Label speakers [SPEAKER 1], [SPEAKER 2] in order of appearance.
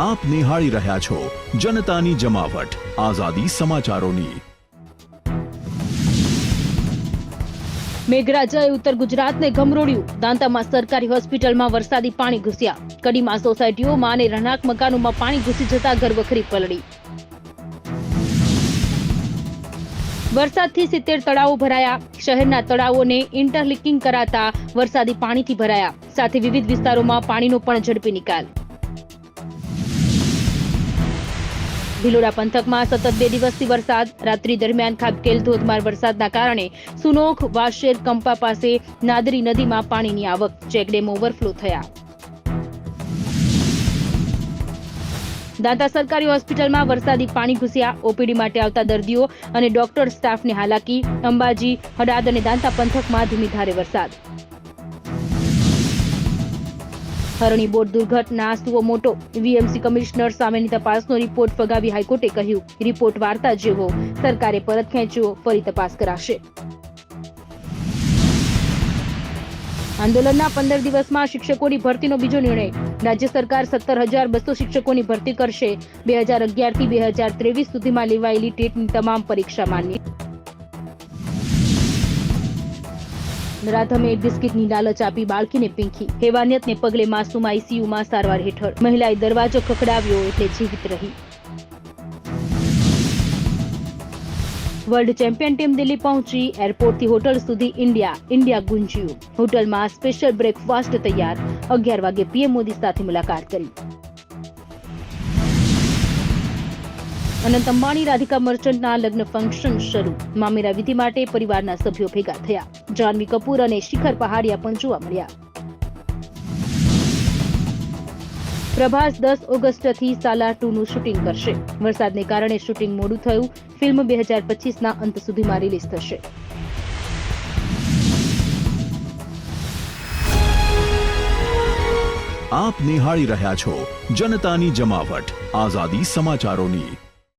[SPEAKER 1] આપ નિહાળી રહ્યા છો જનતાની જમાવટ આઝાદી સમાચારોની।
[SPEAKER 2] મેઘરાજાએ ઉત્તર ગુજરાતને ગમરોડ્યું। દાંતામાં સરકારી હોસ્પિટલમાં વરસાદી પાણી ઘૂસ્યા। કડીમાં સોસાયટીઓમાં અને રહેણાંક મકાનોમાં પાણી ઘૂસી જતા ઘરવખરી પલળી। વરસાદથી 70 તળાવો ભરાયા। શહેરના તળાવોને ઇન્ટરલિંકિંગ કરાતા વરસાદી પાણીથી ભરાયા। સાથે વિવિધ વિસ્તારોમાં પાણીનો પણ ઝડપી નિકાલ। ભિલોડા પંથકમાં સતત 2 દિવસથી વરસાદ। રાત્રિ દરમિયાન ખાબકેલ ધોધમાર વરસાદના કારણે સુનોખ, વાશેર, કંપા પાસે નાદરી નદીમાં પાણીની આવક। ચેકડેમ ઓવરફ્લો થયા। દાંતા સરકારી હોસ્પિટલમાં વરસાદી પાણી ઘૂસ્યા। ઓપીડી માટે આવતા દર્દીઓ અને ડોક્ટર સ્ટાફને હાલાકી। અંબાજી, હડાદ અને દાંતા પંથકમાં ધીમી ધારે વરસાદ। હરણી બોટ દુર્ઘટના સુઓ મોટો। વીએમસી કમિશનર સામેની તપાસનો રિપોર્ટ ફગાવી હાઈકોર્ટે કહ્યું, રિપોર્ટ વાર્તા જેવો, સરકારે પરત ખેંચ્યો, ફરી તપાસ કરાશે। આંદોલનના 15 દિવસમાં શિક્ષકોની ભરતીનો બીજો નિર્ણય। રાજ્ય સરકાર 17,200 શિક્ષકોની ભરતી કરશે। 2011 થી 2023 સુધીમાં લેવાયેલી ટેટની તમામ પરીક્ષા માન્ય। નરાધમે બિસ્કિટની લાલચ આપી બાળકીને પીંખી। હેવાનિયતને પગલે માસૂમ આઈસીયુમાં સારવાર હેઠળ। મહિલાએ દરવાજો ખખડાવ્યો એટલે જીવિત રહી। વર્લ્ડ ચેમ્પિયન ટીમ દિલ્હી પહોંચી। એરપોર્ટથી હોટલ સુધી ઇન્ડિયા ગુંજ્યું। હોટલમાં સ્પેશિયલ બ્રેકફાસ્ટ તૈયાર। 11 વાગે પીએમ મોદી સાથે મુલાકાત કરી। અનંત અંબાણી રાધિકા મર્ચન્ટના લગ્ન ફંક્શન શરૂ। મામેરા વિધિ માટે પરિવારના સભ્યો ભેગા થયા। જાહ્નવી કપૂર અને શિખર પહાડિયા પણ જોવા મળ્યા। પ્રભાસ 10 ઓગસ્ટથી સાલાર 2નું શૂટિંગ કરશે। વરસાદને કારણે શૂટિંગ મોડું થયું। ફિલ્મ 2025ના અંત સુધીમાં રિલીઝ થશે।
[SPEAKER 1] આપ નિહાળી રહ્યા છો જનતાની જમાવટ આઝાદી સમાચારોની।